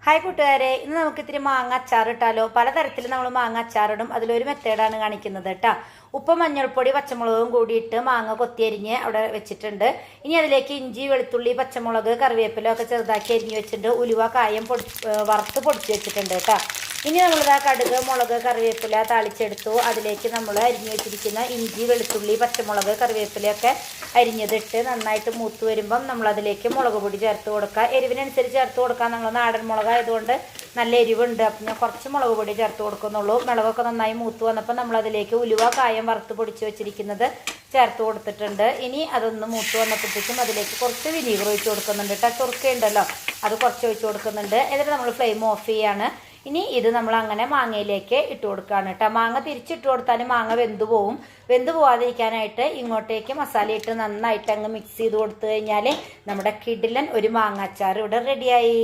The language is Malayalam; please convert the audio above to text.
ഹായ് കൂട്ടുകാരെ, ഇന്ന് നമുക്ക് ഇത്തിരി മാങ്ങ അച്ചാർ ഇട്ടാലോ. പലതരത്തിൽ നമ്മൾ മാങ്ങ അച്ചാറിടും. അതിലൊരു മെത്തേഡാണ് കാണിക്കുന്നത് കേട്ടോ. ഉപ്പ്, മഞ്ഞൾപ്പൊടി, പച്ചമുളകും കൂടിയിട്ട് മാങ്ങ കൊത്തിയരിഞ്ഞ് അവിടെ വെച്ചിട്ടുണ്ട്. ഇനി അതിലേക്ക് ഇഞ്ചി, വെളുത്തുള്ളി, പച്ചമുളക്, കറിവേപ്പില ഒക്കെ ചെറുതാക്കി അരിഞ്ഞ് വെച്ചിട്ടുണ്ട്. ഉലുവ, കായം വറുത്ത് പൊടിച്ച് വെച്ചിട്ടുണ്ട് കേട്ടോ. ഇനി നമ്മളിതാ കടുക്, മുളക്, കറിവേപ്പില താളിച്ചെടുത്തു. അതിലേക്ക് നമ്മൾ അരിഞ്ഞു വെച്ചിരിക്കുന്ന ഇഞ്ചി, വെളുത്തുള്ളി, പച്ചമുളക്, കറിവേപ്പിലയൊക്കെ അരിഞ്ഞതിട്ട് നന്നായിട്ട് മൂത്ത് വരുമ്പം നമ്മളതിലേക്ക് മുളക് പൊടി ചേർത്ത് കൊടുക്കുക. എരിവിനനുസരിച്ച് ചേർത്ത് കൊടുക്കുക. നമ്മൾ നാടൻ മുളകായതുകൊണ്ട് നല്ല എരിവുണ്ട്. അപ്പം ഞാൻ കുറച്ച് മുളക് പൊടി ചേർത്ത് കൊടുക്കുന്നുള്ളൂ. മുളകൊക്കെ നന്നായി മൂത്ത് വന്നപ്പോൾ നമ്മളതിലേക്ക് ഉലുവ, കായം വറുത്ത് പൊടിച്ച് വെച്ചിരിക്കുന്നത് ചേർത്ത് കൊടുത്തിട്ടുണ്ട്. ഇനി അതൊന്ന് മൂത്ത് വന്നപ്പോഴത്തേക്കും അതിലേക്ക് കുറച്ച് വിനീഗർ ഒഴിച്ച് കൊടുക്കുന്നുണ്ട് കേട്ടോ. ചൊറുക്കയുണ്ടല്ലോ, അത് കുറച്ച് ഒഴിച്ച് കൊടുക്കുന്നുണ്ട്. എന്നിട്ട് നമ്മൾ ഫ്ലെയിം ഓഫ് ചെയ്യാണ്. ഇനി ഇത് നമ്മൾ അങ്ങനെ മാങ്ങയിലേക്ക് ഇട്ട് കൊടുക്കുകയാണ് കേട്ടോ. മാങ്ങ തിരിച്ചിട്ട് കൊടുത്താലും മാങ്ങ വെന്തു പോവും. വെന്തു പോവാതിരിക്കാനായിട്ട് ഇങ്ങോട്ടേക്ക് മസാല ഇട്ട് നന്നായിട്ട് അങ്ങ് മിക്സ് ചെയ്ത് കൊടുത്തു കഴിഞ്ഞാൽ നമ്മുടെ കിടിലൻ ഒരു മാങ്ങ അച്ചാർ ഇവിടെ റെഡിയായി.